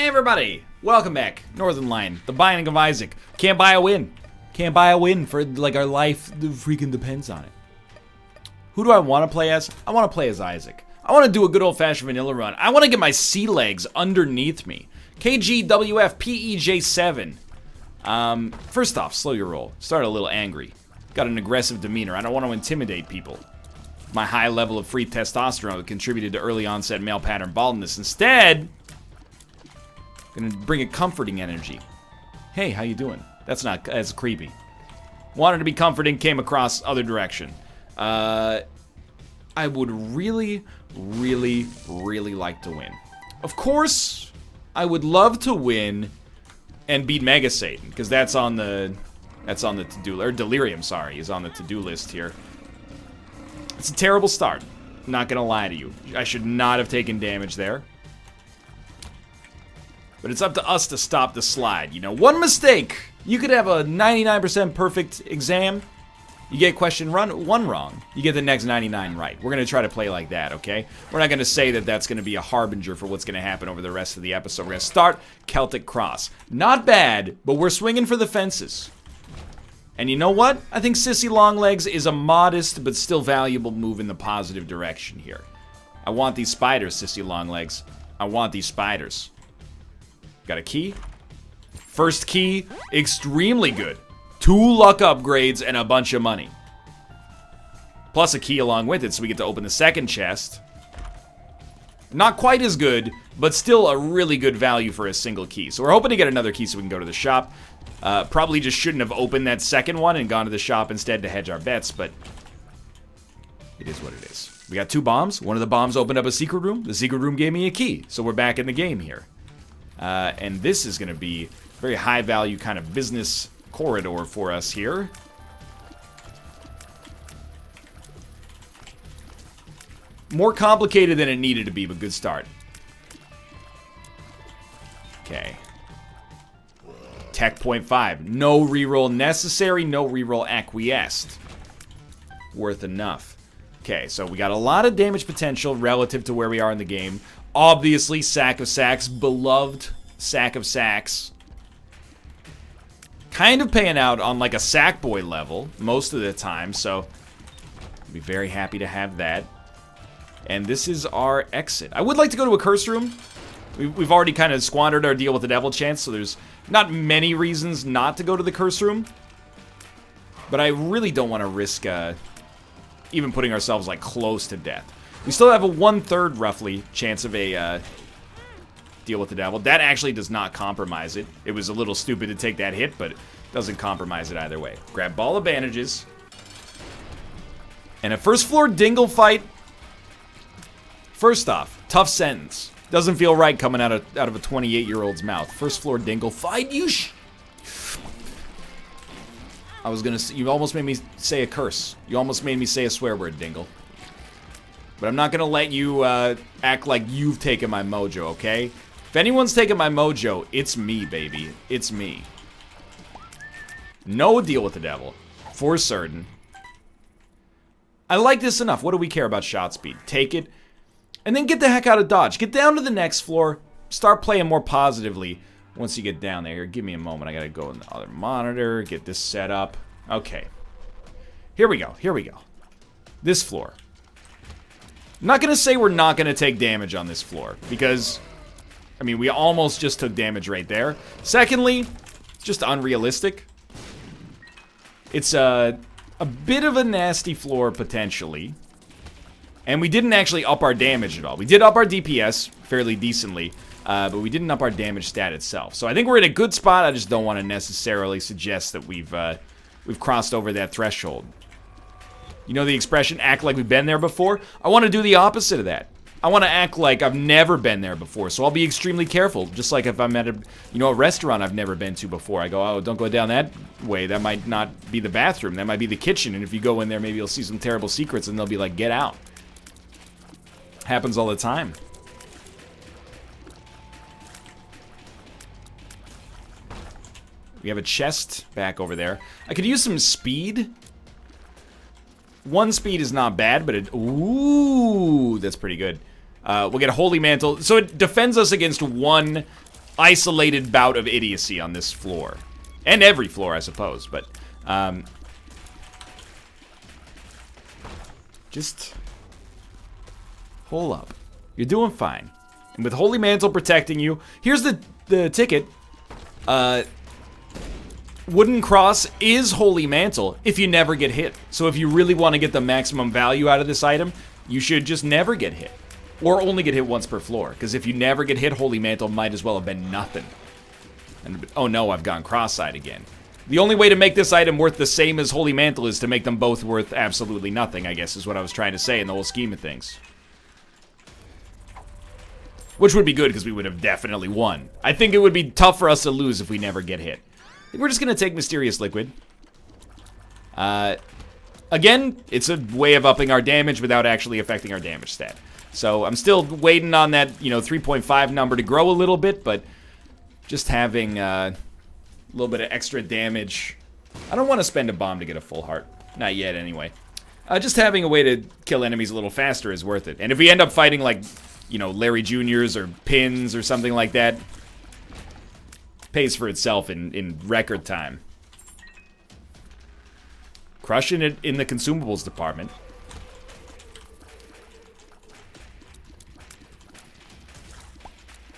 Hey everybody, welcome back. Northernlion, the Binding of Isaac. Can't buy a win. Can't buy a win for like our life freaking depends on it. Who do I want to play as? I want to play as Isaac. I want to do a good old-fashioned vanilla run. I want to get my sea legs underneath me. KGWF PEJ7. First off, slow your roll. Start a little angry. Got an aggressive demeanor. I don't want to intimidate people. My high level of free testosterone contributed to early onset male pattern baldness. Instead, gonna bring a comforting energy. Hey, how you doing? That's creepy. Wanted to be comforting, came across other direction. I would really like to win. Of course, I would love to win and beat Mega Satan, because that's on the to-do, or Delirium, sorry, is on the to-do list here. It's a terrible start. Not gonna lie to you. I should not have taken damage there. But it's up to us to stop the slide. You know, one mistake. You could have a 99% perfect exam. You get question one wrong. You get the next 99 right. We're going to try to play like that, okay? We're not going to say that that's going to be a harbinger for what's going to happen over the rest of the episode. We're going to start Celtic Cross. Not bad, but we're swinging for the fences. And you know what? I think Sissy Longlegs is a modest but still valuable move in the positive direction here. I want these spiders, Sissy Longlegs. I want these spiders. Got a key. First key, extremely good. 2 luck upgrades and a bunch of money. Plus a key along with it, so we get to open the second chest. Not quite as good, but still a really good value for a single key. So we're hoping to get another key so we can go to the shop. Probably just shouldn't have opened that second one and gone to the shop instead to hedge our bets, but it is what it is. We got 2 bombs. One of the bombs opened up a secret room. The secret room gave me a key, so we're back in the game here. And this is going to be a very high value kind of business corridor for us here. More complicated than it needed to be, but good start. Okay. Tech point 5. No reroll necessary, no reroll acquiesced. Worth enough. Okay, so we got a lot of damage potential relative to where we are in the game. Obviously, Sack of Sacks, beloved Sack of Sacks. Kind of paying out on like a Sackboy level most of the time, so I'll be very happy to have that. And this is our exit. I would like to go to a curse room. We've already kind of squandered our deal with the devil chance, so there's not many reasons not to go to the curse room. But I really don't want to risk even putting ourselves like close to death. We still have a 1/3 roughly chance of a deal with the devil. That actually does not compromise it. It was a little stupid to take that hit, but it doesn't compromise it either way. Grab ball of bandages. And a first floor dingle fight. First off, tough sentence. Doesn't feel right coming out of a 28-year-old's mouth. First floor dingle fight. I was gonna. You almost made me say a curse. You almost made me say a swear word, dingle. But I'm not gonna let you act like you've taken my mojo, okay? If anyone's taken my mojo, it's me, baby. It's me. No deal with the devil. For certain. I like this enough. What do we care about shot speed? Take it. And then get the heck out of Dodge. Get down to the next floor. Start playing more positively once you get down there. Here, give me a moment. I gotta go in the other monitor. Get this set up. Okay. Here we go. Here we go. This floor. I'm not going to say we're not going to take damage on this floor, because, I mean, we almost just took damage right there. Secondly, it's just unrealistic. It's a bit of a nasty floor, potentially. And we didn't actually up our damage at all. We did up our DPS fairly decently, but we didn't up our damage stat itself. So I think we're in a good spot. I just don't want to necessarily suggest that we've crossed over that threshold. You know the expression, act like we've been there before? I want to do the opposite of that. I want to act like I've never been there before, so I'll be extremely careful. Just like if I'm at a restaurant I've never been to before. I go, oh, don't go down that way. That might not be the bathroom. That might be the kitchen, and if you go in there, maybe you'll see some terrible secrets, and they'll be like, get out. Happens all the time. We have a chest back over there. I could use some speed. 1 speed is not bad, but it... Ooh, that's pretty good. We'll get a Holy Mantle. So it defends us against 1 isolated bout of idiocy on this floor. And every floor, I suppose, but... just... hold up. You're doing fine. And with Holy Mantle protecting you, here's the ticket. Wooden Cross is Holy Mantle if you never get hit. So if you really want to get the maximum value out of this item, you should just never get hit. Or only get hit once per floor. Because if you never get hit, Holy Mantle might as well have been nothing. And oh no, I've gone cross-eyed again. The only way to make this item worth the same as Holy Mantle is to make them both worth absolutely nothing, I guess is what I was trying to say in the whole scheme of things. Which would be good because we would have definitely won. I think it would be tough for us to lose if we never get hit. I think we're just going to take Mysterious Liquid. Again, it's a way of upping our damage without actually affecting our damage stat. So I'm still waiting on that, 3.5 number to grow a little bit, but just having a little bit of extra damage. I don't want to spend a bomb to get a full heart. Not yet, anyway. Just having a way to kill enemies a little faster is worth it. And if we end up fighting, like, Larry Jr.'s or Pins or something like that, pays for itself in record time. Crushing it in the consumables department.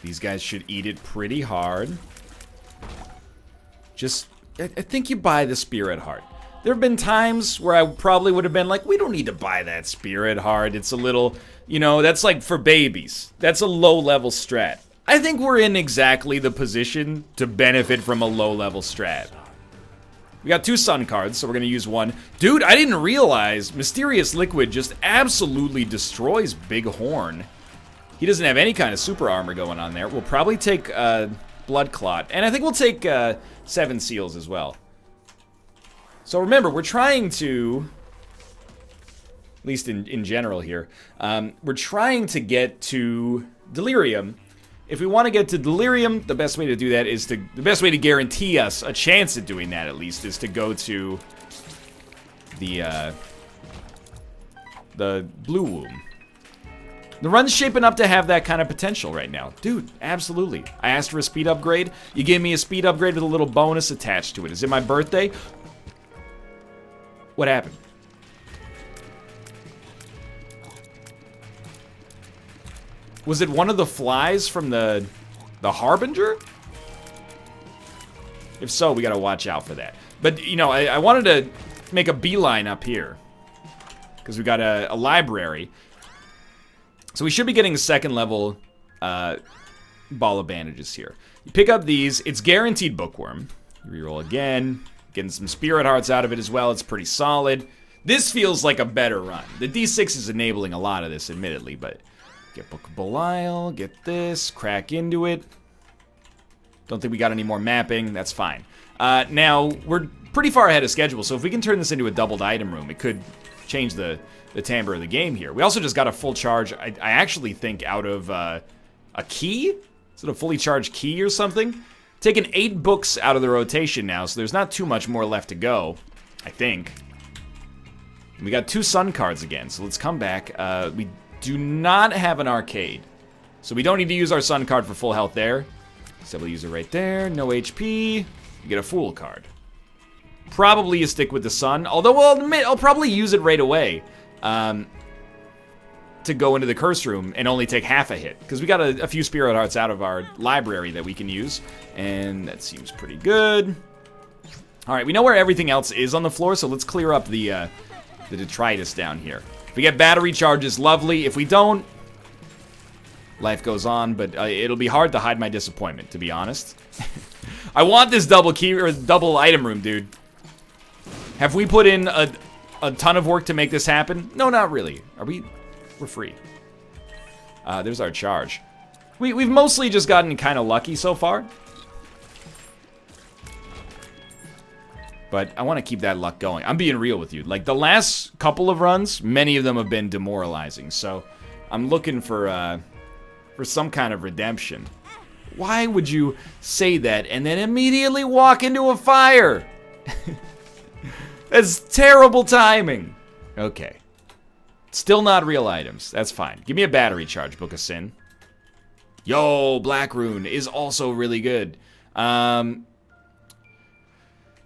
These guys should eat it pretty hard. Just, I think you buy the Spirit Heart. There have been times where I probably would have been like, we don't need to buy that Spirit Heart. It's a little, that's like for babies. That's a low-level strat. I think we're in exactly the position to benefit from a low-level strat. We got 2 Sun cards, so we're going to use one. Dude, I didn't realize Mysterious Liquid just absolutely destroys Big Horn. He doesn't have any kind of super armor going on there. We'll probably take Blood Clot, and I think we'll take 7 Seals as well. So remember, we're trying to, at least in general here, we're trying to get to Delirium. If we want to get to Delirium, the best way to do that is the best way to guarantee us a chance at doing that, at least, is to go to the Blue Womb. The run's shaping up to have that kind of potential right now. Dude, absolutely. I asked for a speed upgrade. You gave me a speed upgrade with a little bonus attached to it. Is it my birthday? What happened? Was it one of the flies from the Harbinger? If so, we gotta watch out for that. But, I wanted to make a beeline up here. Because we got a library. So we should be getting a 2nd level ball of bandages here. You pick up these. It's guaranteed Bookworm. You reroll again. Getting some Spirit Hearts out of it as well. It's pretty solid. This feels like a better run. The D6 is enabling a lot of this, admittedly, but... Get Book of Belial, get this, crack into it. Don't think we got any more mapping, that's fine. Now, we're pretty far ahead of schedule, so if we can turn this into a doubled item room, it could change the timbre of the game here. We also just got a full charge, I actually think, out of a key? Is it a fully charged key or something? Taking 8 books out of the rotation now, so there's not too much more left to go, I think. We got 2 Sun cards again, so let's come back. We do not have an arcade, so we don't need to use our Sun card for full health there. So we'll use it right there. No HP. You get a Fool card. Probably you stick with the Sun, although I'll admit I'll probably use it right away to go into the Curse Room and only take half a hit, because we got a few Spirit Hearts out of our library that we can use, and that seems pretty good. All right, we know where everything else is on the floor, so let's clear up the detritus down here. If we get battery charges, lovely. If we don't, life goes on, but it'll be hard to hide my disappointment, to be honest. I want this double key or double item room, dude. Have we put in a ton of work to make this happen? No, not really. We're free. There's our charge. We've mostly just gotten kind of lucky so far. But I want to keep that luck going. I'm being real with you. Like, the last couple of runs, many of them have been demoralizing. So, I'm looking for some kind of redemption. Why would you say that and then immediately walk into a fire? That's terrible timing. Okay. Still not real items. That's fine. Give me a battery charge, Book of Sin. Yo, Black Rune is also really good. Yeah,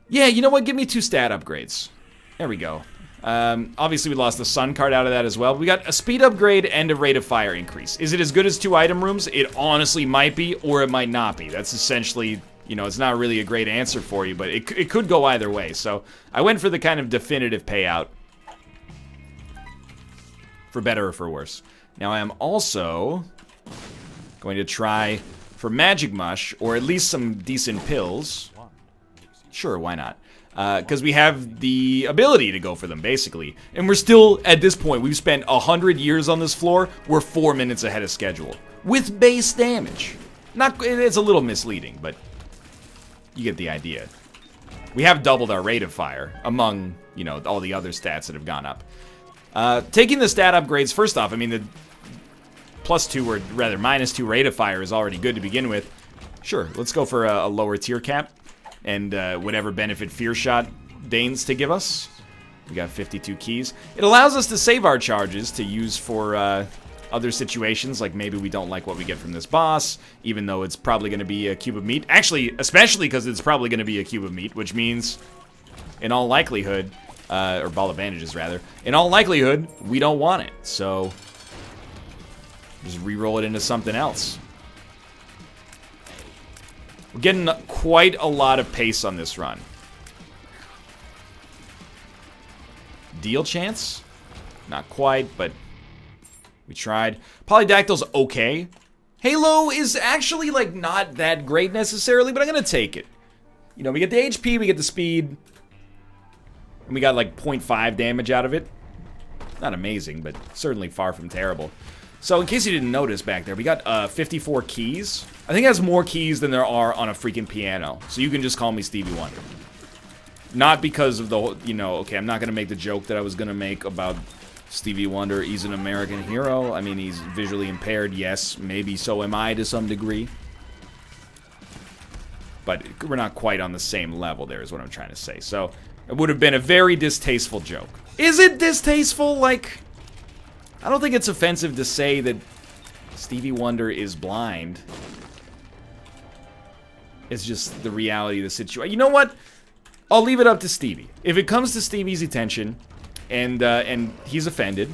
you know what? Give me 2 stat upgrades. There we go. Obviously, we lost the Sun card out of that as well. We got a speed upgrade and a rate of fire increase. Is it as good as 2 item rooms? It honestly might be, or it might not be. That's essentially, you know, it's not really a great answer for you, but it could go either way. So I went for the kind of definitive payout. For better or for worse. Now I am also going to try for Magic Mush, or at least some decent pills. Sure, why not? Because we have the ability to go for them, basically. And we're still, at this point, we've spent 100 years on this floor. We're 4 minutes ahead of schedule. With base damage. It's a little misleading, but you get the idea. We have doubled our rate of fire among, you know, all the other stats that have gone up. Taking the stat upgrades, first off, I mean, the +2, or rather -2 rate of fire is already good to begin with. Sure, let's go for a lower tier cap. And whatever benefit Fear Shot deigns to give us. We got 52 keys. It allows us to save our charges to use for other situations, like maybe we don't like what we get from this boss, even though it's probably going to be a cube of meat. Actually, especially because it's probably going to be a cube of meat, which means, in all likelihood, or ball of bandages rather, in all likelihood, we don't want it. So, just re-roll it into something else. We're getting quite a lot of pace on this run. Deal chance? Not quite, but we tried. Polydactyl's okay. Halo is actually, like, not that great necessarily, but I'm gonna take it. You know, we get the HP, we get the speed, and we got, like, 0.5 damage out of it. Not amazing, but certainly far from terrible. So, in case you didn't notice back there, we got 54 keys. I think it has more keys than there are on a freaking piano. So you can just call me Stevie Wonder. Not because of the, you know, okay, I'm not going to make the joke that I was going to make about Stevie Wonder. He's an American hero. I mean, he's visually impaired. Yes, maybe so am I to some degree. But we're not quite on the same level there is what I'm trying to say. So it would have been a very distasteful joke. Is it distasteful? Like, I don't think it's offensive to say that Stevie Wonder is blind. It's just the reality of the situation. You know what? I'll leave it up to Stevie. If it comes to Stevie's attention, and he's offended,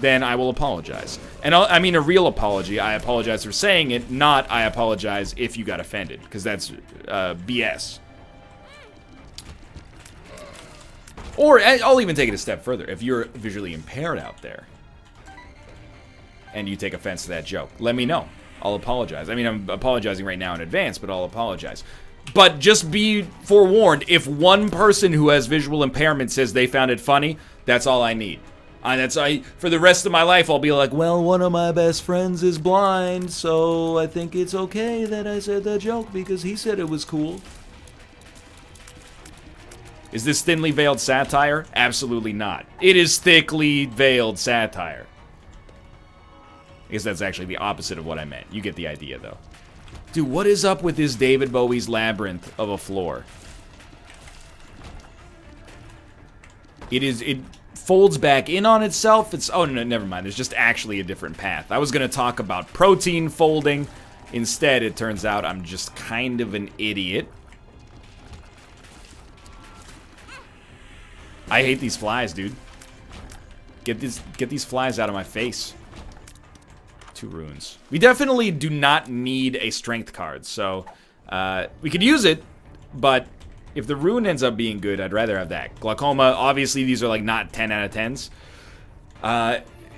then I will apologize. And I mean a real apology. I apologize for saying it, not I apologize if you got offended, because that's BS. Or I'll even take it a step further. If you're visually impaired out there, and you take offense to that joke, let me know. I'll apologize. I mean, I'm apologizing right now in advance, but I'll apologize. But just be forewarned, if one person who has visual impairment says they found it funny, that's all I need. For the rest of my life, I'll be like, well, one of my best friends is blind, so I think it's okay that I said that joke because he said it was cool. Is this thinly veiled satire? Absolutely not. It is thickly veiled satire. I guess that's actually the opposite of what I meant. You get the idea, though. Dude, what is up with this David Bowie's labyrinth of a floor? It folds back in on itself. Oh, no, never mind. There's just actually a different path. I was going to talk about protein folding. Instead, it turns out I'm just kind of an idiot. I hate these flies, dude. Get these flies out of my face. 2 runes. We definitely do not need a strength card, so we could use it, but if the rune ends up being good, I'd rather have that. Glaucoma, obviously these are like not 10 out of 10s.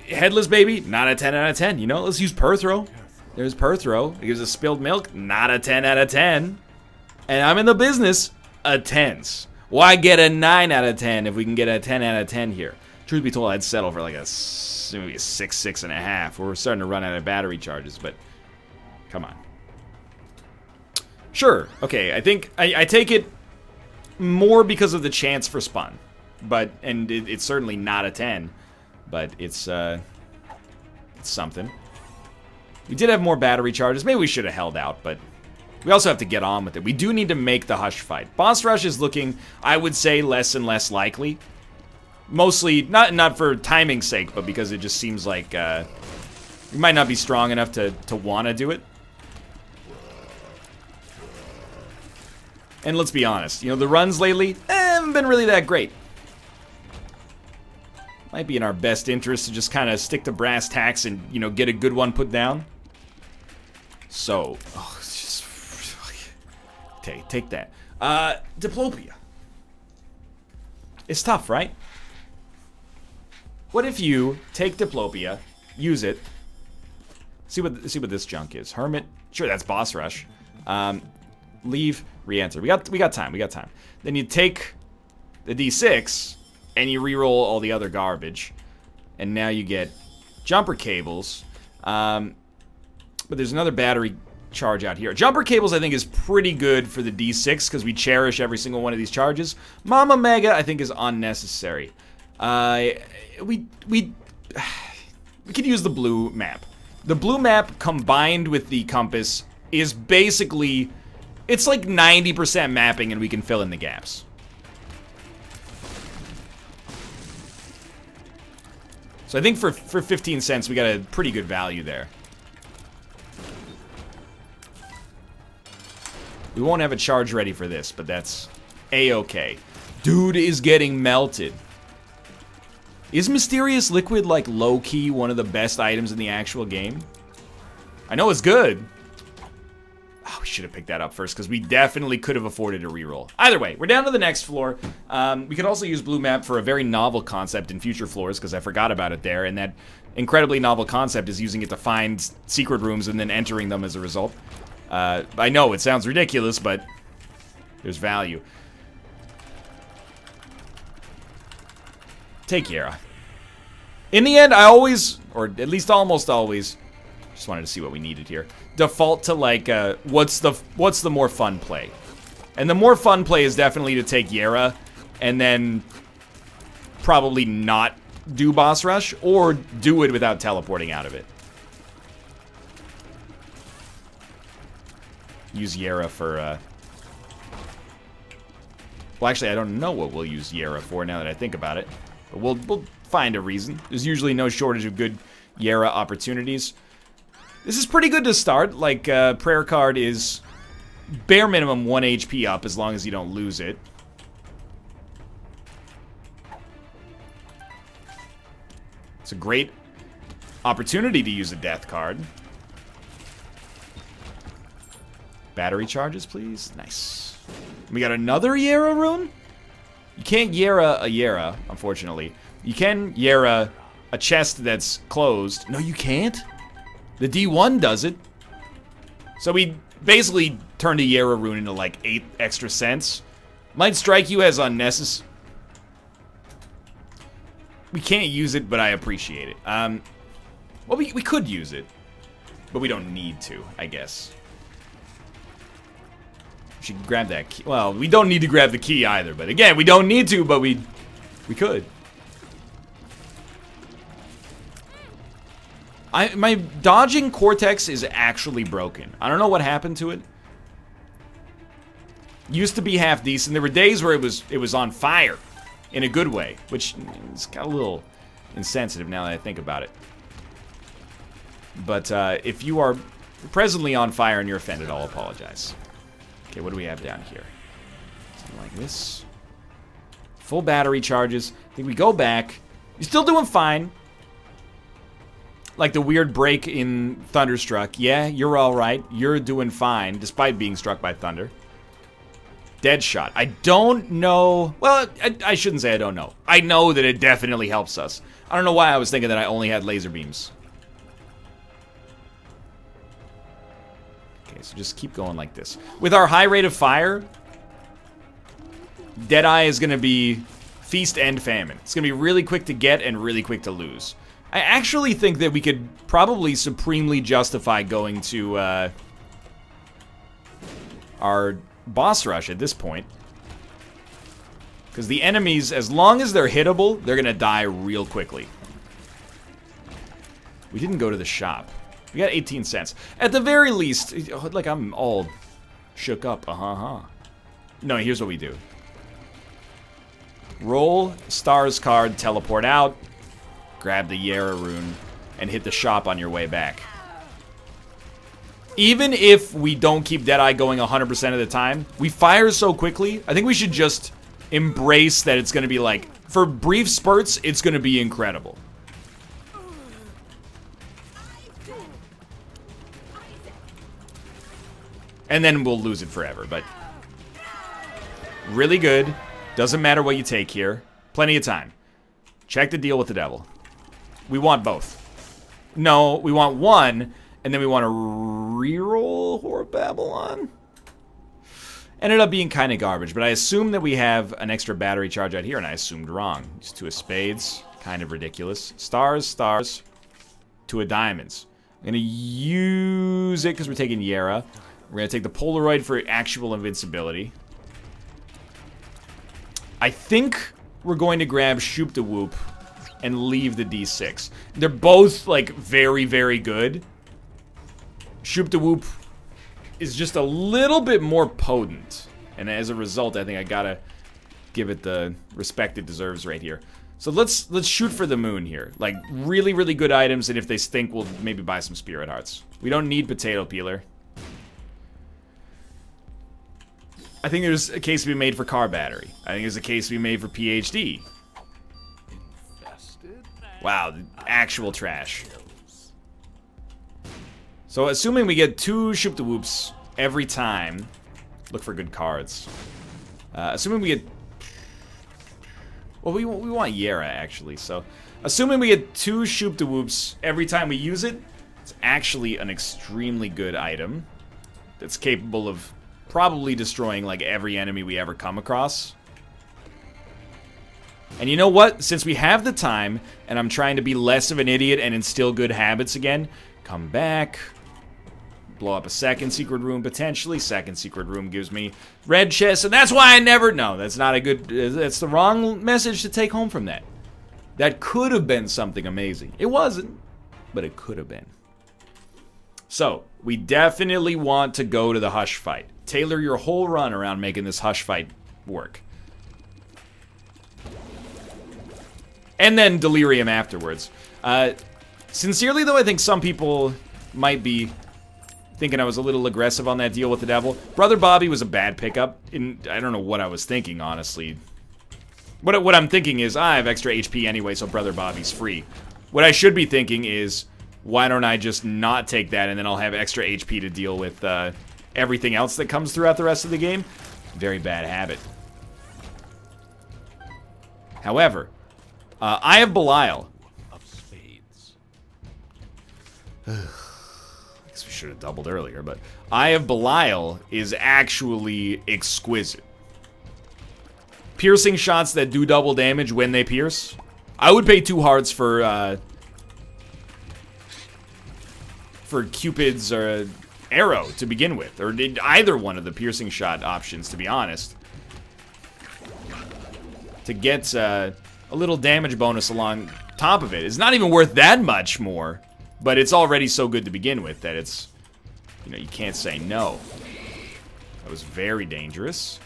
Headless Baby, not a 10 out of 10. You know, let's use Perthrow. There's Perthrow. It gives us spilled milk, not a 10 out of 10. And I'm in the business of 10s. Why get a 9 out of 10 if we can get a 10 out of 10 here? Truth be told, I'd settle for like maybe a 6, 6.5. We're starting to run out of battery charges, but come on. Sure, okay, I think I take it more because of the chance for spun. And it's certainly not a 10, but it's something. We did have more battery charges. Maybe we should have held out, but we also have to get on with it. We do need to make the Hush fight. Boss Rush is looking, I would say, less and less likely. Mostly, not for timing's sake, but because it just seems like You might not be strong enough to want to do it. And let's be honest, you know, the runs lately haven't been really that great. Might be in our best interest to just kind of stick to brass tacks and, you know, get a good one put down. So, oh, it's just... Take that. Diplopia. It's tough, right? What if you take Diplopia, use it, see what this junk is. Hermit, sure, that's boss rush. Leave, re-enter. We got time. Then you take the D6 and you re-roll all the other garbage, and now you get jumper cables. But there's another battery charge out here. Jumper cables, I think, is pretty good for the D6 because we cherish every single one of these charges. Mama Mega, I think, is unnecessary. We could use the blue map. The blue map combined with the compass is basically, it's like 90% mapping, and we can fill in the gaps. So I think for 15 cents, we got a pretty good value there. We won't have a charge ready for this, but that's A-okay. Dude is getting melted. Is Mysterious Liquid, like, low-key one of the best items in the actual game? I know it's good. Oh, we should have picked that up first, because we definitely could have afforded a reroll. Either way, we're down to the next floor. We could also use Blue Map for a very novel concept in future floors, because I forgot about it there, and that incredibly novel concept is using it to find secret rooms and then entering them as a result. I know, it sounds ridiculous, but there's value. Take Yara. In the end, I always, or at least almost always, just wanted to see what we needed here, default to, like, what's the more fun play? And the more fun play is definitely to take Yara and then probably not do boss rush, or do it without teleporting out of it. Use Yara for, well, actually, I don't know what we'll use Yara for now that I think about it. But we'll find a reason. There's usually no shortage of good Yara opportunities. This is pretty good to start. Like, prayer card is bare minimum 1 HP up as long as you don't lose it. It's a great opportunity to use a death card. Battery charges, please. Nice. We got another Yara rune? You can't Yara a Yara, unfortunately. You can Yara a chest that's closed. No, you can't? The D1 does it. So we basically turned a Yara rune into like 8 extra cents. Might strike you as unnecessary. We can't use it, but I appreciate it. Well, we could use it, but we don't need to, I guess. We should grab that key. Well, we don't need to grab the key either, but again, we don't need to, but we could. My dodging Cortex is actually broken. I don't know what happened to it. Used to be half decent. There were days where it was on fire in a good way, which is kind of a little insensitive now that I think about it. But if you are presently on fire and you're offended, I'll apologize. Okay, what do we have down here? Something like this. Full battery charges. I think we go back. You're still doing fine. Like the weird break in Thunderstruck. Yeah, you're alright. You're doing fine, despite being struck by thunder. Deadshot. I don't know. Well, I shouldn't say I don't know. I know that it definitely helps us. I don't know why I was thinking that I only had laser beams. Okay, so just keep going like this. With our high rate of fire, Deadeye is going to be feast and famine. It's going to be really quick to get and really quick to lose. I actually think that we could probably supremely justify going to our boss rush at this point. Because the enemies, as long as they're hittable, they're going to die real quickly. We didn't go to the shop. We got 18 cents. At the very least, like I'm all shook up. No, here's what we do. Roll Stars card, teleport out. Grab the Yara rune. and hit the shop on your way back. Even if we don't keep Deadeye going 100% of the time, we fire so quickly, I think we should just embrace that it's going to be like, for brief spurts, it's going to be incredible. And then we'll lose it forever, but really good. Doesn't matter what you take here. Plenty of time. Check the deal with the devil. We want both. No, we want one, and then we want to reroll Whore of Babylon. Ended up being kind of garbage, but I assumed that we have an extra battery charge out here, and I assumed wrong. Just 2 of spades. Kind of ridiculous. Stars, stars. 2 of diamonds. I'm going to use it because we're taking Yera. We're going to take the Polaroid for actual invincibility. I think we're going to grab Shoop da Whoop and leave the D6. They're both, like, very, very good. Shoop da Whoop is just a little bit more potent. And as a result, I think I gotta give it the respect it deserves right here. So let's shoot for the moon here. Like, really, really good items, and if they stink, we'll maybe buy some Spirit Hearts. We don't need Potato Peeler. I think there's a case to be made for Car Battery. I think there's a case to be made for PhD. Wow, actual trash. So assuming we get 2 Shoop da Whoops every time, look for good cards. Assuming we get... Well, we want Yera, actually, so... Assuming we get 2 Shoop da Whoops every time we use it, it's actually an extremely good item that's capable of probably destroying, like, every enemy we ever come across. And you know what? Since we have the time, and I'm trying to be less of an idiot and instill good habits again, come back, blow up a second secret room, potentially. Second secret room gives me red chest, and that's why I never... No, that's not a good... That's the wrong message to take home from that. That could have been something amazing. It wasn't, but it could have been. So, we definitely want to go to the Hush fight. Tailor your whole run around making this Hush fight work. And then Delirium afterwards. Sincerely, though, I think some people might be thinking I was a little aggressive on that deal with the devil. Brother Bobby was a bad pickup. I don't know what I was thinking, honestly. What I'm thinking is, I have extra HP anyway, so Brother Bobby's free. What I should be thinking is, why don't I just not take that, and then I'll have extra HP to deal with everything else that comes throughout the rest of the game? Very bad habit. However, I have Belial. Of spades. I guess we should have doubled earlier, but Eye of Belial is actually exquisite. Piercing shots that do double damage when they pierce. I would pay 2 hearts for Cupid's arrow to begin with, or either one of the piercing shot options, to be honest. To get a little damage bonus along top of it. It's not even worth that much more, but it's already so good to begin with that it's, you know, you can't say no. That was very dangerous.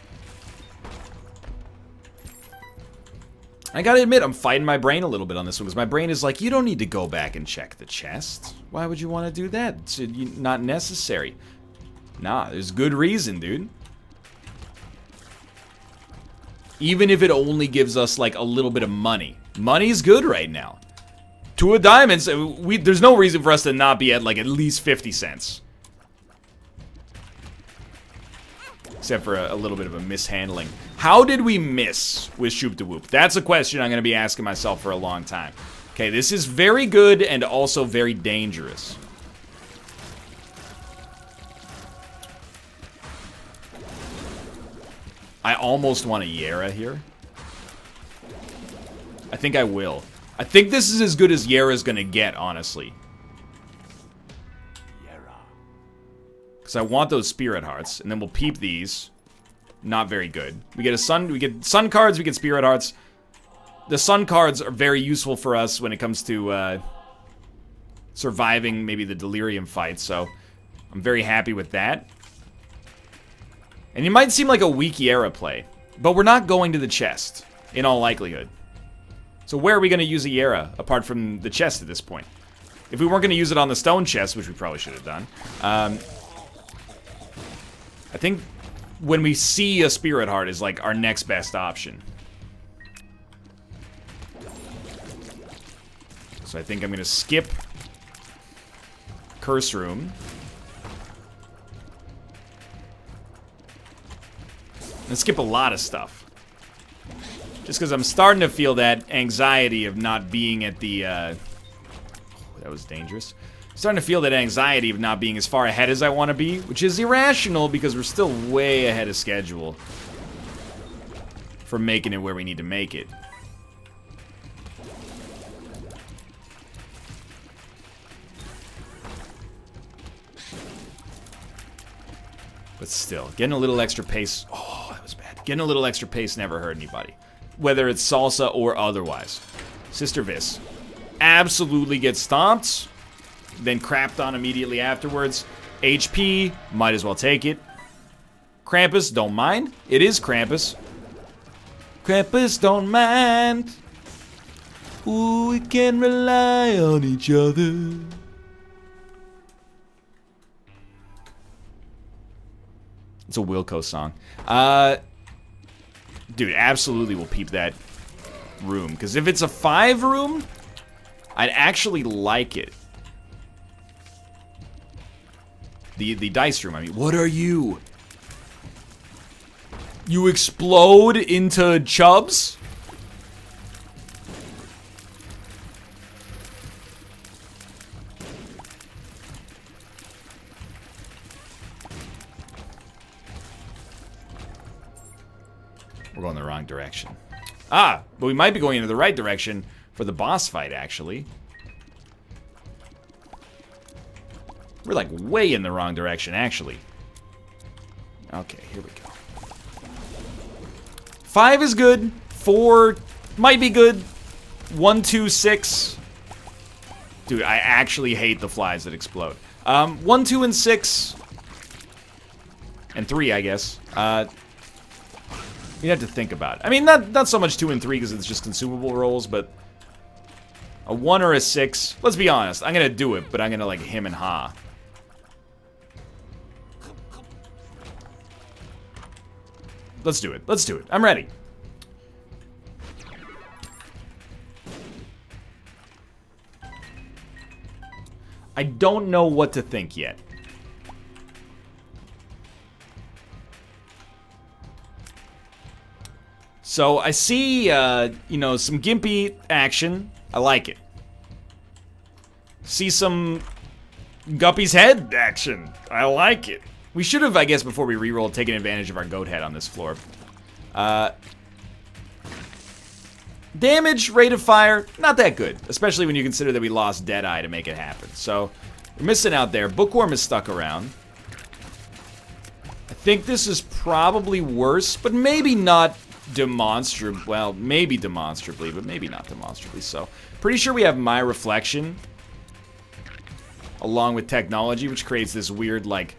I gotta admit, I'm fighting my brain a little bit on this one, because my brain is like, you don't need to go back and check the chest. Why would you want to do that? It's not necessary. Nah, there's good reason, dude. Even if it only gives us, like, a little bit of money. Money's good right now. 2 of diamonds, there's no reason for us to not be at, like, at least 50 cents. Except for a little bit of a mishandling. How did we miss with Shoop da Whoop? That's a question I'm going to be asking myself for a long time. Okay, this is very good and also very dangerous. I almost want a Yera here. I think I will. I think this is as good as Yera's going to get, honestly. Because I want those Spirit Hearts, and then we'll peep these. Not very good. We get Sun cards, we get Spirit Hearts. The Sun cards are very useful for us when it comes to surviving maybe the Delirium fight, so I'm very happy with that. And it might seem like a weak Yera play, but we're not going to the chest, in all likelihood. So where are we going to use a Yera, apart from the chest at this point? If we weren't going to use it on the stone chest, which we probably should have done, I think when we see a Spirit Heart is like our next best option. So I think I'm going to skip Curse Room. And skip a lot of stuff. Just because I'm starting to feel that anxiety of not being at the, that was dangerous. Starting to feel that anxiety of not being as far ahead as I want to be, which is irrational because we're still way ahead of schedule for making it where we need to make it. But still, getting a little extra pace. Oh, that was bad. Getting a little extra pace never hurt anybody. Whether it's salsa or otherwise. Sister Vis absolutely gets stomped. Then crapped on immediately afterwards. HP, might as well take it. Krampus, don't mind. It is Krampus. Krampus, don't mind. Ooh, we can rely on each other. It's a Wilco song. Dude, absolutely will peep that room. Because if it's a 5 room, I'd actually like it. The dice room, I mean. What are you? You explode into chubs? We're going the wrong direction. Ah, but we might be going into the right direction for the boss fight, actually. We're like way in the wrong direction, actually. Okay, here we go. 5 is good. 4 might be good. 1, 2, 6. Dude, I actually hate the flies that explode. 1, 2, and 6. And 3, I guess. You have to think about it. I mean, not so much 2 and 3 because it's just consumable rolls, but a 1 or a 6. Let's be honest. I'm gonna do it, but I'm gonna like him and ha. Let's do it. Let's do it. I'm ready. I don't know what to think yet. So I see, you know, some gimpy action. I like it. See some Guppy's head action. I like it. We should have, I guess, before we rerolled, taken advantage of our goat head on this floor. Damage, rate of fire, not that good. Especially when you consider that we lost Deadeye to make it happen. So, we're missing out there. Bookworm is stuck around. I think this is probably worse, but maybe not demonstrably. Well, maybe demonstrably, but maybe not demonstrably so. Pretty sure we have My Reflection along with technology, which creates this weird, like,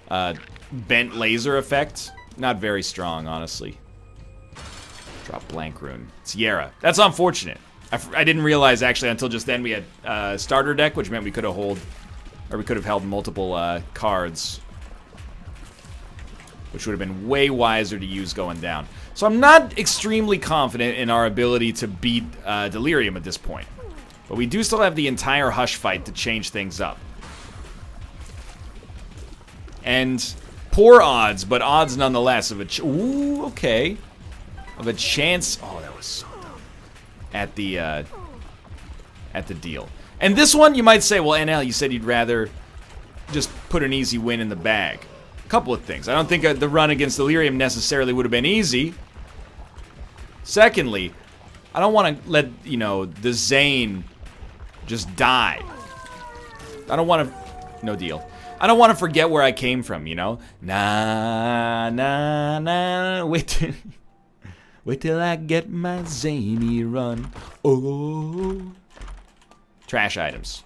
bent laser effect. Not very strong, honestly. Drop blank rune. Sierra. That's unfortunate. I didn't realize, actually, until just then we had starter deck, which meant we could have held multiple cards, which would have been way wiser to use going down. So I'm not extremely confident in our ability to beat Delirium at this point. But we do still have the entire Hush fight to change things up. And poor odds, but odds nonetheless of a ooh, okay. Of a chance. Oh, that was so dumb. At the deal. And this one, you might say, well, NL, you said you'd rather just put an easy win in the bag. A couple of things. I don't think the run against Delirium necessarily would have been easy. Secondly, I don't want to let, you know, the Zane just die. I don't want to... No deal. I don't want to forget where I came from, you know? Nah, nah, nah. Wait till I get my zany run. Oh. Trash items.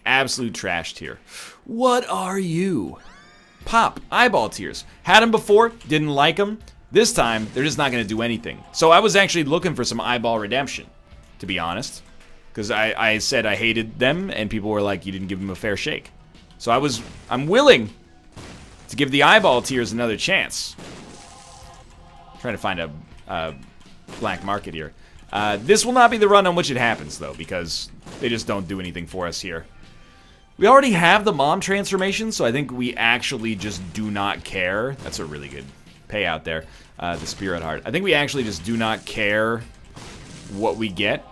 Absolute trash tier. What are you? Pop. Eyeball tears. Had them before. Didn't like them. This time, they're just not going to do anything. So I was actually looking for some eyeball redemption, to be honest. Because I said I hated them, and people were like, you didn't give them a fair shake. So I'm willing to give the eyeball tiers another chance. I'm trying to find a black market here. This will not be the run on which it happens, though, because they just don't do anything for us here. We already have the mom transformation, so I think we actually just do not care. That's a really good payout there. The Spirit Heart. I think we actually just do not care what we get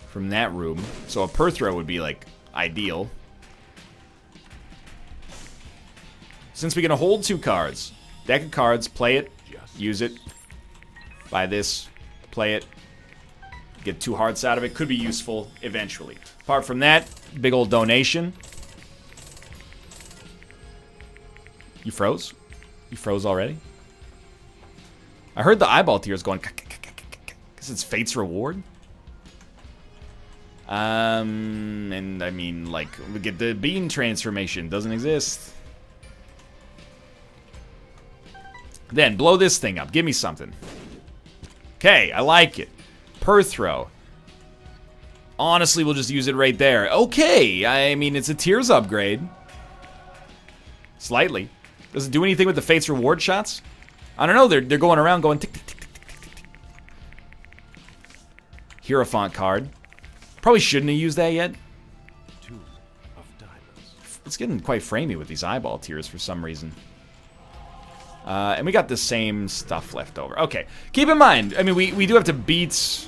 from that room. So a Perthrow would be, like, ideal. Since we can hold 2 cards. Deck of cards, play it, use it. Buy this, play it. Get 2 hearts out of it. Could be useful eventually. Apart from that, big old donation. You froze? You froze already? I heard the eyeball tears going because it's Fate's Reward. And I mean, like, we get the bean transformation. Doesn't exist. Then, blow this thing up. Give me something. Okay, I like it. Perthrow. Honestly, we'll just use it right there. Okay, I mean, it's a tiers upgrade. Slightly. Does it do anything with the Fate's Reward shots? I don't know, they're going around going tick, tick, tick, tick, tick, tick, tick. Hierophant card. Probably shouldn't have used that yet. 2 of diamonds. It's getting quite framey with these eyeball tiers for some reason. And we got the same stuff left over. Okay, keep in mind, I mean, we do have to beat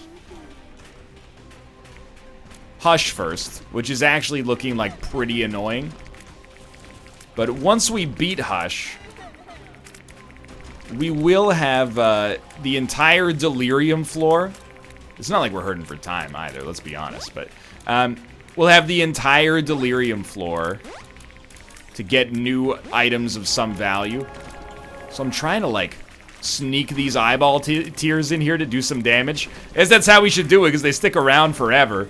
Hush first, which is actually looking like pretty annoying. But once we beat Hush, we will have the entire Delirium floor. It's not like we're hurting for time either, let's be honest. But we'll have the entire Delirium floor to get new items of some value. So I'm trying to, like, sneak these eyeball tiers in here to do some damage. As that's how we should do it, because they stick around forever.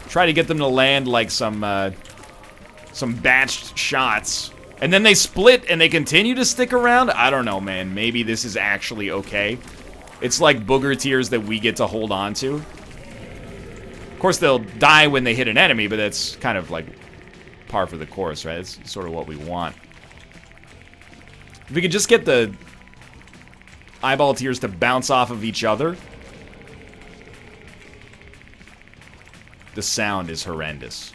Try to get them to land, like, some batched shots. And then they split and they continue to stick around? I don't know, man. Maybe this is actually okay. It's like booger tiers that we get to hold on to. Of course, they'll die when they hit an enemy, but that's kind of, like, par for the course, right? It's sort of what we want. If we could just get the eyeball tiers to bounce off of each other. The sound is horrendous.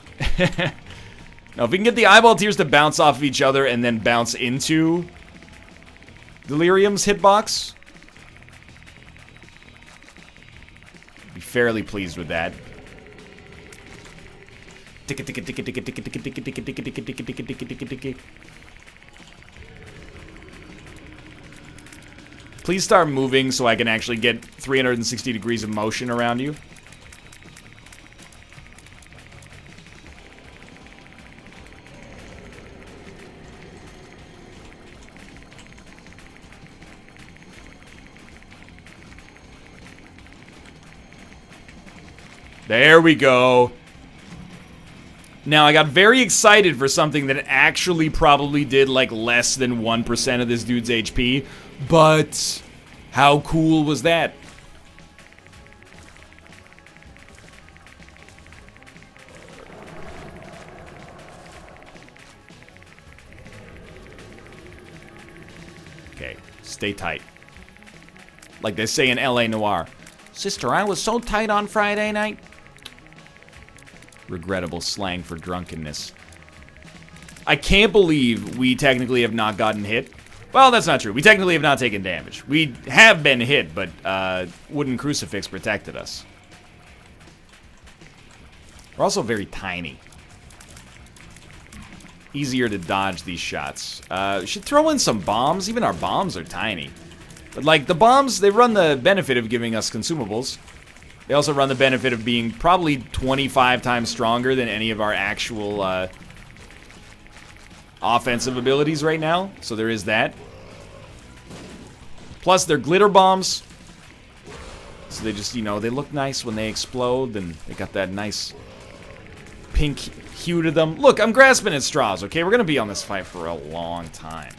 Now, if we can get the eyeball tiers to bounce off of each other and then bounce into Delirium's hitbox, I'd be fairly pleased with that. Please start moving so I can actually get 360 degrees of motion around you. There we go. Now, I got very excited for something that actually probably did, like, less than 1% of this dude's HP. But how cool was that? Okay, stay tight. Like they say in LA Noire. Sister, I was so tight on Friday night. Regrettable slang for drunkenness. I can't believe we technically have not gotten hit. Well, that's not true. We technically have not taken damage. We have been hit, but Wooden Crucifix protected us. We're also very tiny. Easier to dodge these shots. Should throw in some bombs. Even our bombs are tiny. But, like, the bombs, they run the benefit of giving us consumables. They also run the benefit of being probably 25 times stronger than any of our actual offensive abilities right now. So there is that. Plus, they're glitter bombs. So they just, you know, they look nice when they explode. And they got that nice pink hue to them. Look, I'm grasping at straws, okay? We're going to be on this fight for a long time.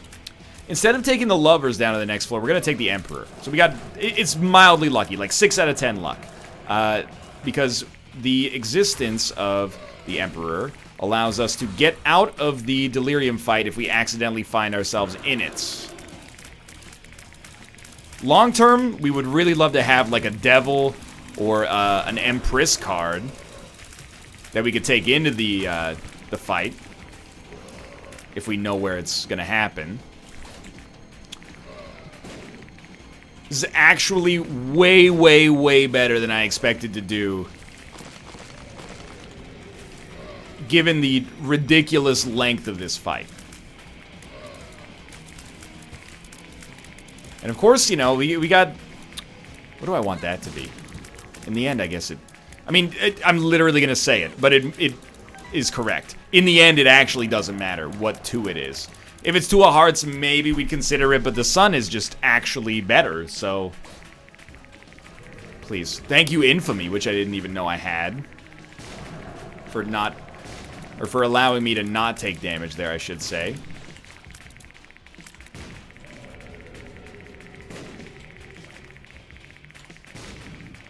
Instead of taking the lovers down to the next floor, we're going to take the Emperor. So we got, it's mildly lucky, like 6 out of 10 luck. Because the existence of the Emperor allows us to get out of the Delirium fight if we accidentally find ourselves in it. Long term, we would really love to have like a Devil or an Empress card that we could take into the fight if we know where it's going to happen. This is actually way, way, way better than I expected to do, given the ridiculous length of this fight. And of course, you know, we got... What do I want that to be? In the end, I guess it... I mean, I'm literally going to say it, but it is correct. In the end, it actually doesn't matter what 2 it is. If it's 2 of hearts, maybe we'd consider it, but the sun is just actually better, so... Please. Thank you, Infamy, which I didn't even know I had. For not... Or for allowing me to not take damage there, I should say.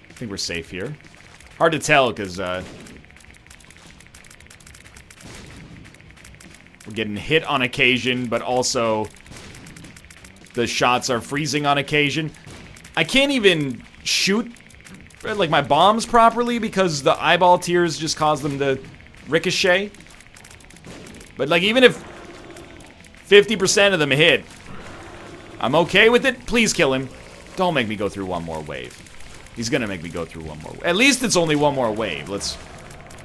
I think we're safe here. Hard to tell, because, we're getting hit on occasion, but also the shots are freezing on occasion. I can't even shoot, like, my bombs properly because the eyeball tears just cause them to ricochet. But, like, even if 50% of them hit, I'm okay with it. Please kill him. Don't make me go through one more wave. He's gonna make me go through one more wave. At least it's only one more wave. Let's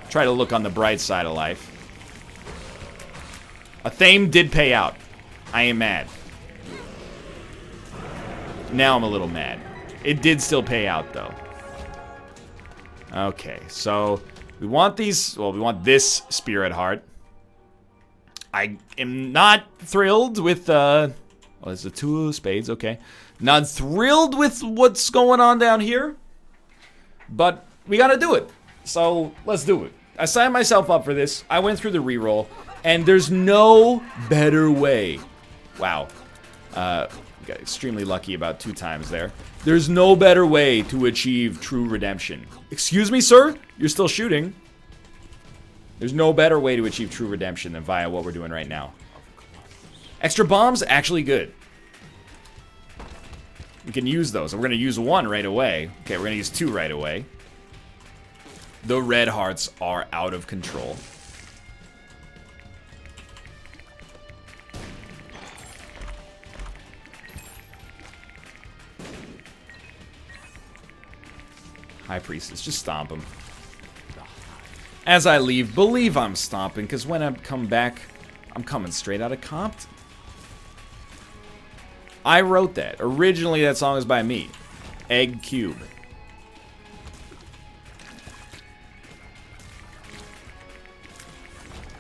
try to look on the bright side of life. A Thame did pay out. I am mad. Now I'm a little mad. It did still pay out, though. Okay, so we want these... Well, we want this Spirit Heart. I am not thrilled with... Well, it's a 2 of spades, okay. Not thrilled with what's going on down here. But we gotta do it. So, let's do it. I signed myself up for this. I went through the reroll. And there's no better way. Wow. Got extremely lucky about 2 times there. There's no better way to achieve true redemption. Excuse me, sir? You're still shooting. There's no better way to achieve true redemption than via what we're doing right now. Extra bombs, actually good. We can use those. We're going to use 1 right away. Okay, we're going to use 2 right away. The red hearts are out of control. High Priestess, just stomp him. As I leave, believe I'm stomping, because when I come back, I'm coming straight out of Compton. I wrote that. Originally, that song is by me. Egg Cube.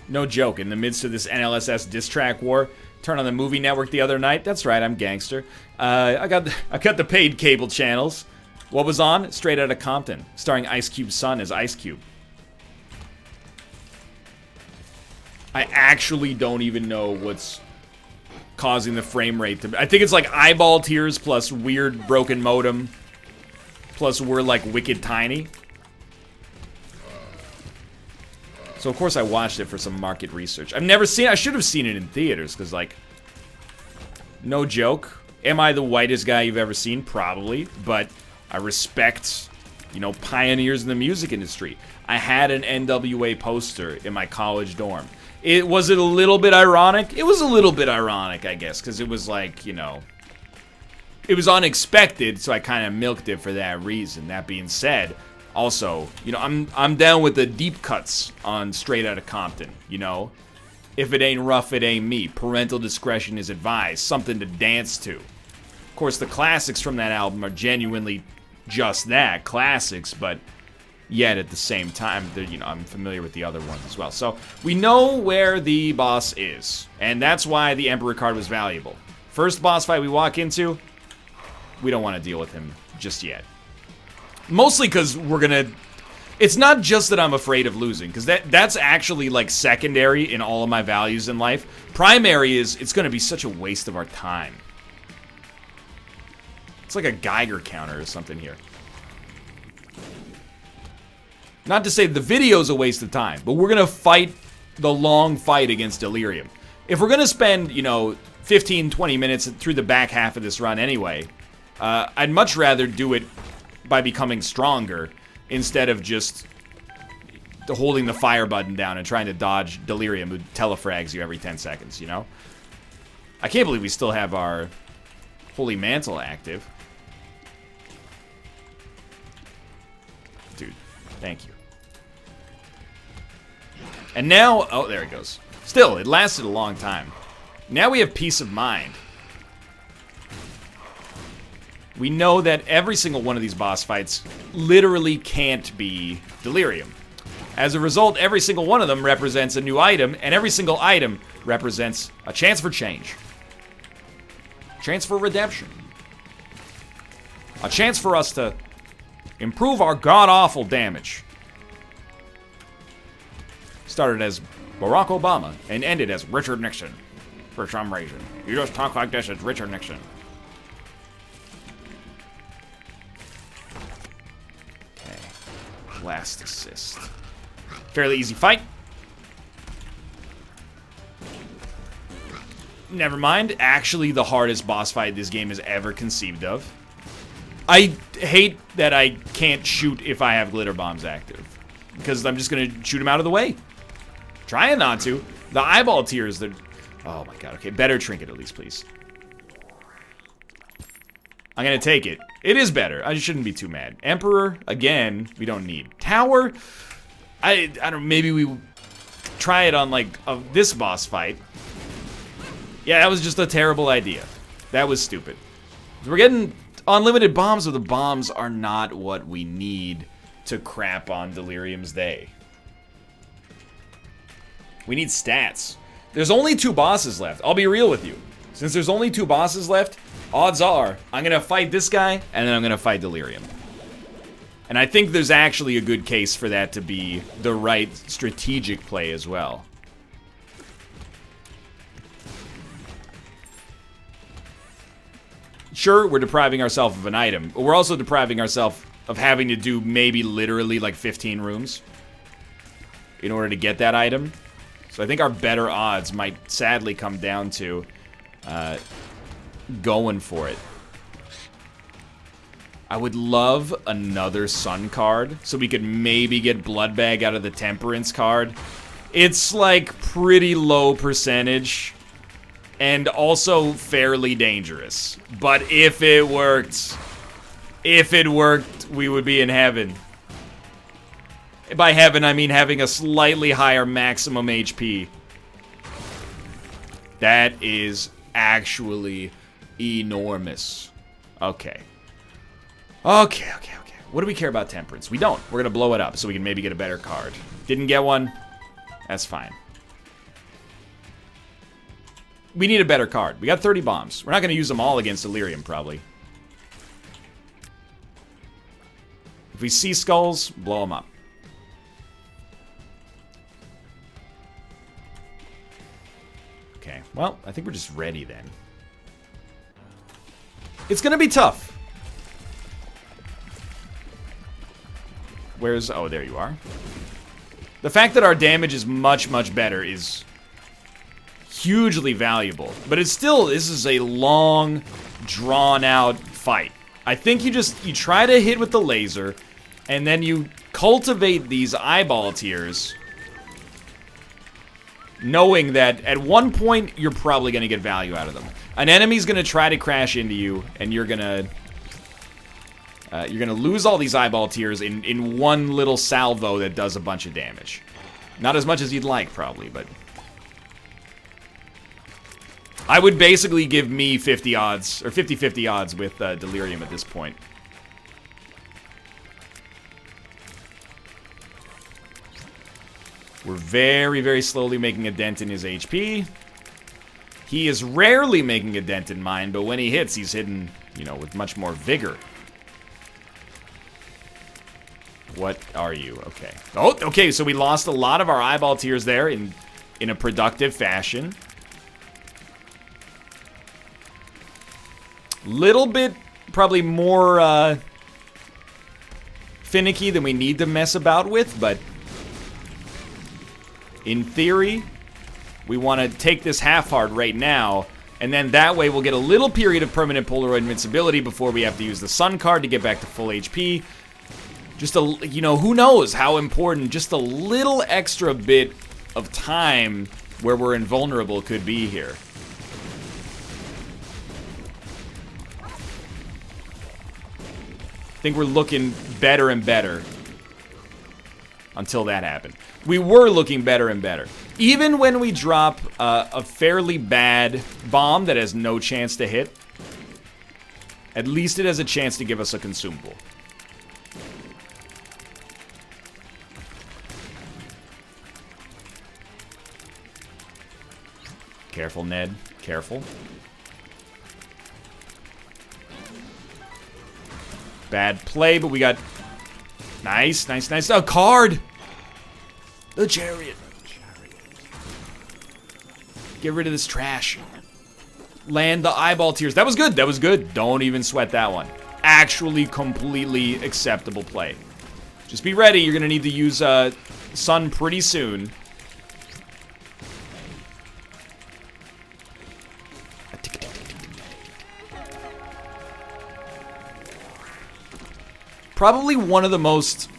No joke, in the midst of this NLSS diss track war, turn on the movie network the other night. That's right, I'm gangster. I got the paid cable channels. What was on? Straight Outta Compton, starring Ice Cube's son as Ice Cube. I actually don't even know what's causing the frame rate to... I think it's like eyeball tears plus weird broken modem. Plus we're like wicked tiny. So of course I watched it for some market research. I've never seen... I should have seen it in theaters, because like... No joke. Am I the whitest guy you've ever seen? Probably. But I respect, you know, pioneers in the music industry. I had an NWA poster in my college dorm. Was it a little bit ironic? It was a little bit ironic, I guess, because it was like, you know... It was unexpected, so I kind of milked it for that reason. That being said, also, you know, I'm down with the deep cuts on Straight Outta Compton, you know? If it ain't rough, it ain't me. Parental discretion is advised. Something to dance to. Of course, the classics from that album are genuinely just that, classics, but yet at the same time, you know, I'm familiar with the other ones as well. So, we know where the boss is, and that's why the Emperor card was valuable. First boss fight we walk into, we don't want to deal with him just yet. Mostly because we're gonna... It's not just that I'm afraid of losing, because that's actually, like, secondary in all of my values in life. Primary is, it's going to be such a waste of our time. It's like a Geiger counter or something here. Not to say the video's a waste of time, but we're going to fight the long fight against Delirium. If we're going to spend, you know, 15, 20 minutes through the back half of this run anyway, I'd much rather do it by becoming stronger instead of just holding the fire button down and trying to dodge Delirium, who telefrags you every 10 seconds, you know? I can't believe we still have our Holy Mantle active. Dude, thank you. And now, oh, there it goes. Still, it lasted a long time. Now we have peace of mind. We know that every single one of these boss fights literally can't be Delirium. As a result, every single one of them represents a new item, and every single item represents a chance for change. Chance for redemption. A chance for us to improve our god-awful damage. Started as Barack Obama and ended as Richard Nixon. For some reason. You just talk like this, it's Richard Nixon. Okay. Last assist. Fairly easy fight. Never mind. Actually, the hardest boss fight this game has ever conceived of. I hate that I can't shoot if I have glitter bombs active. Because I'm just going to shoot them out of the way. Trying not to. The eyeball tears, that. Oh my god, okay. Better trinket at least, please. I'm going to take it. It is better. I shouldn't be too mad. Emperor, again, we don't need. Tower, I don't, maybe we try it on, like, this boss fight. Yeah, that was just a terrible idea. That was stupid. We're getting unlimited bombs, but the bombs are not what we need to crap on Delirium's day. We need stats. There's only 2 bosses left. I'll be real with you. Since there's only 2 bosses left, odds are I'm going to fight this guy, and then I'm going to fight Delirium. And I think there's actually a good case for that to be the right strategic play as well. Sure, we're depriving ourselves of an item, but we're also depriving ourselves of having to do maybe literally like 15 rooms in order to get that item. So I think our better odds might sadly come down to going for it. I would love another Sun card so we could maybe get Bloodbag out of the Temperance card. It's like pretty low percentage and also fairly dangerous. But if it worked, we would be in heaven. By heaven, I mean having a slightly higher maximum HP. That is actually enormous. Okay. Okay. What do we care about Temperance? We don't. We're going to blow it up so we can maybe get a better card. Didn't get one? That's fine. We need a better card. We got 30 bombs. We're not going to use them all against Delirium, probably. If we see skulls, blow them up. Okay, well, I think we're just ready then. It's gonna be tough. Where's... oh, there you are. The fact that our damage is much, much better is hugely valuable. But it's still... this is a long, drawn-out fight. I think you try to hit with the laser, and then you cultivate these eyeball tears, knowing that at one point, you're probably going to get value out of them. An enemy's going to try to crash into you, and you're going to lose all these eyeball tears in one little salvo that does a bunch of damage. Not as much as you'd like, probably, but... I would basically give me 50 odds, or 50-50 odds with Delirium at this point. We're very, very slowly making a dent in his HP. He is rarely making a dent in mine, but when he hits, he's hitting, you know, with much more vigor. What are you? Okay. Oh, okay, so we lost a lot of our eyeball tiers there in a productive fashion. Little bit, probably more, finicky than we need to mess about with, but in theory, we want to take this half hard right now, and then that way we'll get a little period of permanent Polaroid invincibility before we have to use the Sun card to get back to full HP. Just a, you know, who knows how important just a little extra bit of time where we're invulnerable could be here. I think we're looking better and better until that happened. We were looking better and better. Even when we drop a fairly bad bomb that has no chance to hit, at least it has a chance to give us a consumable. Careful, Ned. Careful. Bad play, but we got... Nice, nice, nice. A card! The chariot. Get rid of this trash. Land the eyeball tears. That was good. That was good. Don't even sweat that one. Actually completely acceptable play. Just be ready. You're going to need to use Sun pretty soon. Probably one of the most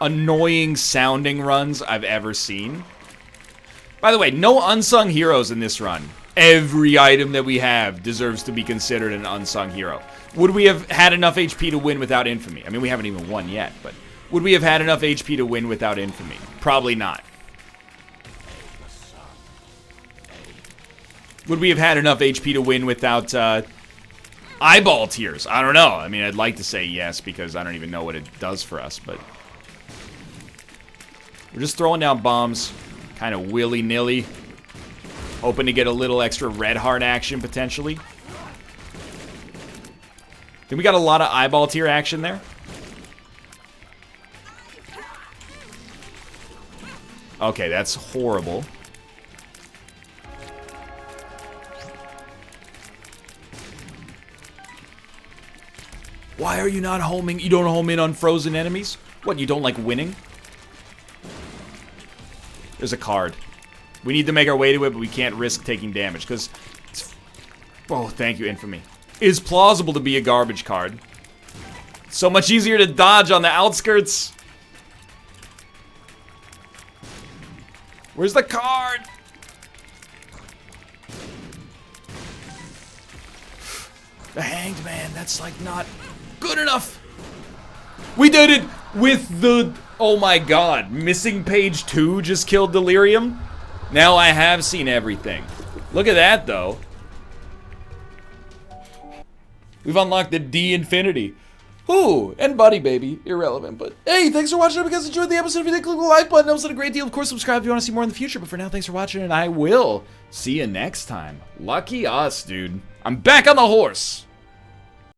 annoying sounding runs I've ever seen. By the way, no unsung heroes in this run. Every item that we have deserves to be considered an unsung hero. Would we have had enough HP to win without Infamy? I mean, we haven't even won yet, but would we have had enough HP to win without Infamy? Probably not. Would we have had enough HP to win without eyeball tears? I don't know. I mean, I'd like to say yes because I don't even know what it does for us, but we're just throwing down bombs kind of willy-nilly, hoping to get a little extra red heart action potentially. Think we got a lot of eyeball tier action there? Okay, that's horrible. Why are you not homing? You don't home in on frozen enemies? What, you don't like winning? There's a card. We need to make our way to it, but we can't risk taking damage, because... Oh, thank you, Infamy. It's plausible to be a garbage card. So much easier to dodge on the outskirts. Where's the card? The Hanged Man, that's like not good enough. We did it with the... Oh my god, missing page 2 just killed Delirium. Now I have seen everything. Look at that though. We've unlocked the D Infinity. Ooh, and Buddy Baby, irrelevant, but hey, thanks for watching. I hope you guys enjoyed the episode. If you did, click the like button. That was a great deal. Of course, subscribe if you want to see more in the future, but for now, thanks for watching, and I will see you next time. Lucky us, dude. I'm back on the horse.